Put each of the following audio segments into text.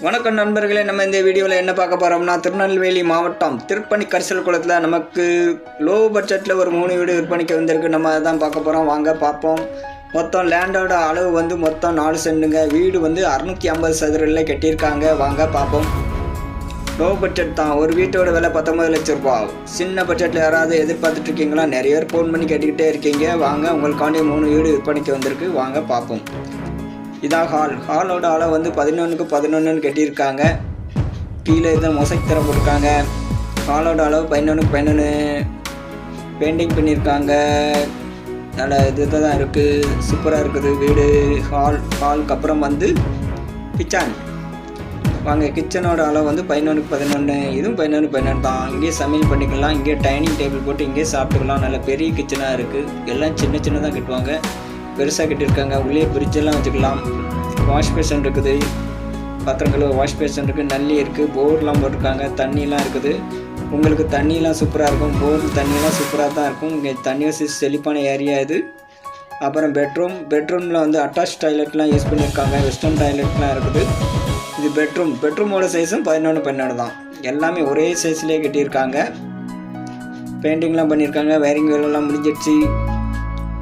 வணக்கம் நண்பர்களே, நம்ம இந்த வீடியோவில் என்ன பார்க்க போகிறோம்னா, திருநெல்வேலி மாவட்டம் திருப்பணி கரிசல் குளத்தில் நமக்கு லோ பட்ஜெட்டில் ஒரு 3 வீடு விற்பனைக்கு வந்திருக்கு. நம்ம அதான் பார்க்க போகிறோம், வாங்க பார்ப்போம். மொத்தம் லேண்டோட அளவு வந்து மொத்தம் 4 சென்ட்டுங்க. வீடு வந்து 650 சதுரில் கட்டியிருக்காங்க. வாங்க பார்ப்போம். லோ பட்ஜெட் தான். ஒரு வீட்டோட விலை 19 லட்சம் ரூபா. சின்ன பட்ஜெட்டில் யாராவது எதிர்பார்த்துட்டு இருக்கீங்களா? நிறைய பேர் ஃபோன் பண்ணி கேட்டுக்கிட்டே இருக்கீங்க. வாங்க, உங்களுக்காண்டி 3 வீடு விற்பனைக்கு வந்திருக்கு. வாங்க பார்ப்போம். இதான் ஹாலோட அளவு வந்து 11க்கு 11 கட்டியிருக்காங்க. கீழே இதை மொசைக் தர போட்டிருக்காங்க. ஹாலோட அளவு 11க்கு 11 பெயிண்டிங் பண்ணியிருக்காங்க. நல்ல இது தான் இருக்குது, சூப்பராக இருக்குது வீடு. ஹாலுக்கு அப்புறம் வந்து கிச்சன். வாங்க, கிச்சனோட அளவு வந்து 11க்கு 11. இதுவும் 11க்கு 11 தான். இங்கேயே சமையல் பண்ணிக்கலாம், இங்கேயே டைனிங் டேபிள் போட்டு இங்கேயே சாப்பிட்டுக்கலாம். நல்ல பெரிய கிச்சனாக இருக்குது. எல்லாம் சின்ன சின்னதாக கட்டுவாங்க, பெருசாக கட்டியிருக்காங்க. உள்ளே ஃப்ரிட்ஜெல்லாம் வச்சுக்கலாம். வாஷ் பேஷன் இருக்குது, பாத்திரம் கழுவ வாஷ் பேஷன் இருக்குது. நல்லி இருக்குது, போர்லாம் போட்டிருக்காங்க. தண்ணியெலாம் இருக்குது. உங்களுக்கு தண்ணியெலாம் சூப்பராக இருக்கும். போர் தண்ணியெலாம் சூப்பராக தான் இருக்கும். இங்கே தண்ணி வசதி செழிப்பான ஏரியா இது. அப்புறம் பெட்ரூமில் வந்து அட்டாச் டாய்லெட்லாம் யூஸ் பண்ணியிருக்காங்க. வெஸ்டர்ன் டாய்லெட்லாம் இருக்குது. இது பெட்ரூமோட சைஸும் 11 தான். எல்லாமே ஒரே சைஸ்லேயே கட்டியிருக்காங்க. பெயிண்டிங்லாம் பண்ணியிருக்காங்க. வயரிங் வேலைலாம் முடிஞ்சிடுச்சு.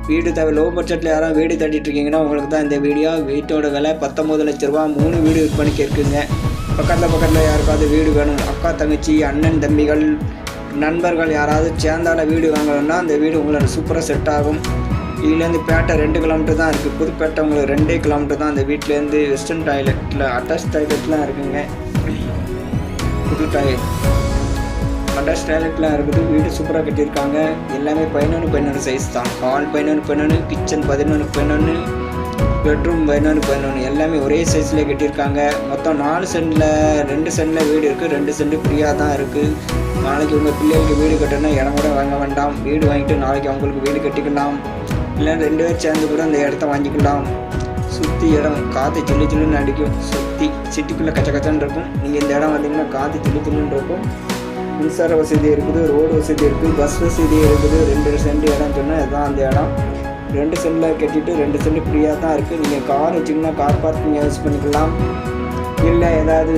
வீடு தேவை. லோ பட்ஜெட்டில் யாராவது வீடு தேடிட்டு இருக்கீங்கன்னா உங்களுக்கு தான் இந்த வீடியோ. வீட்டோட விலை 19 லட்ச ரூபா. 3 வீடு விற்பனைக்கு இருக்குங்க. பக்கத்தில் யாருக்காவது வீடு வேணும், அக்கா தங்கச்சி அண்ணன் தம்பிகள் நண்பர்கள் யாராவது சேர்ந்தால வீடு வாங்கணும்னா அந்த வீடு உங்களுக்கு சூப்பராக செட் ஆகும். இதுலேருந்து பேட்டை 2 கிலோமீட்டர் தான் இருக்குது. புதுப்பேட்டை உங்களுக்கு 2 கிலோமீட்டர் தான். அந்த வீட்டிலேருந்து வெஸ்டர்ன் டாய்லெட்டில் அட்டாச் டாய்லெட்லாம் இருக்குங்க. புது அட்டாச் டாய்லெட்லாம் இருக்குது. வீடு சூப்பராக கட்டியிருக்காங்க. எல்லாமே 11 சைஸ் தான். ஹால் 11, கிச்சன் 11, பெட்ரூம் 11, எல்லாமே ஒரே சைஸ்லேயே கட்டியிருக்காங்க. மொத்தம் 4 சென்டில் 2 சென்டில் வீடு இருக்குது. 2 சென்ட் ஃப்ரீயாக தான் இருக்குது. நாளைக்கு உங்கள் பிள்ளைகளுக்கு வீடு கட்டணும்னா இடம் கூட வாங்க வேண்டாம். வீடு வாங்கிட்டு நாளைக்கு அவங்களுக்கு வீடு கட்டிக்கலாம். இல்லை 2 பேர் சேர்ந்து கூட அந்த இடத்த வாங்கிக்கலாம். சுற்றி இடம் காற்று சில்லுன்னு அடிக்கும். சுற்றி சிட்டிக்குள்ளே கச்சன்னு இருக்கும். நீங்கள் இந்த இடம் வந்தீங்கன்னா காற்று சில்லுன்னு இருக்கும். மின்சார வசதி இருக்குது, ரோடு வசதி இருக்குது, பஸ் வசதி இருக்குது. 2 சென்ட் இடம் சொன்னால் இதுதான் அந்த இடம். 2 சென்டில் கட்டிட்டு 2 சென்ட் ஃப்ரீயாக தான் இருக்குது. நீங்கள் கார் வச்சிங்கன்னா கார் பார்க்கிங் யூஸ் பண்ணிக்கலாம். இல்லை ஏதாவது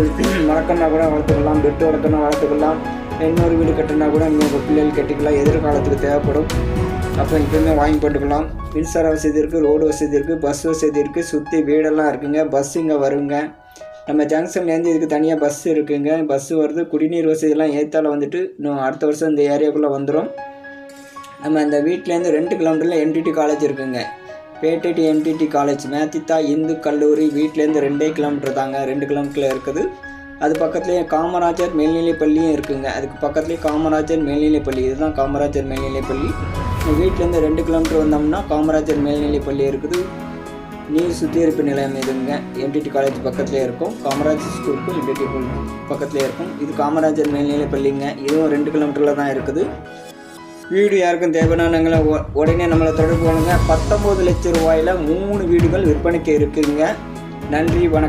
வளர்க்கணுன்னா கூட வளர்த்துக்கலாம். பெட்டு வளர்க்கணும் வளர்த்துக்கலாம். இன்னொரு வீடு கட்டினா கூட நீங்கள் உங்கள் பிள்ளைகள் கட்டிக்கலாம். எதிர்காலத்துக்கு தேவைப்படும். அப்போ இப்போயுமே வாங்கி போட்டுக்கலாம். மின்சார வசதி இருக்குது, ரோடு வசதி இருக்குது, பஸ் வசதி இருக்குது. சுற்றி வீடெல்லாம் இருக்குங்க. பஸ் இங்கே வருங்க. நம்ம ஜங்ஷன்லேருந்து இதுக்கு தனியாக பஸ் இருக்குங்க. பஸ்ஸு வருது. குடிநீர் வசதியெல்லாம் ஏற்றால வந்துட்டு இன்னும் அடுத்த வருஷம் இந்த ஏரியாக்குள்ளே வந்துடும். நம்ம அந்த வீட்டிலேருந்து 2 கிலோமீட்டரில் என்டிடி காலேஜ் இருக்குங்க. பேட்டேட்டி என்டிடி காலேஜ், மேத்தித்தா இந்து கல்லூரி வீட்டிலேருந்து 2 கிலோமீட்டர் தாங்க. 2 கிலோமீட்டரில் இருக்குது. அது பக்கத்துலேயே காமராஜர் மேல்நிலைப்பள்ளியும் இருக்குங்க. அதுக்கு பக்கத்துலேயே காமராஜர் மேல்நிலைப்பள்ளி. இதுதான் காமராஜர் மேல்நிலைப்பள்ளி. வீட்டிலேருந்து 2 கிலோமீட்டர் வந்தோம்னா காமராஜர் மேல்நிலைப்பள்ளி இருக்குது. நீர் சுத்திகரிப்பு நிலையம் இதுங்க. என்டிடி காலேஜ் பக்கத்துலேயே இருக்கும். காமராஜர் ஸ்கூலுக்கும் என்டிடி பக்கத்துலேயே இருக்கும். இது காமராஜர் மேல்நிலைப்பள்ளிங்க. இதுவும் 2 கிலோமீட்டரில் தான் இருக்குது. வீடு யாருக்கும் தேவையானவங்களை உடனே நம்மளை தொடர்பு பண்ணுங்க. 19 லட்சம் ரூபாயில் 3 வீடுகள் விற்பனைக்கு இருக்குதுங்க. நன்றி, வணக்கம்.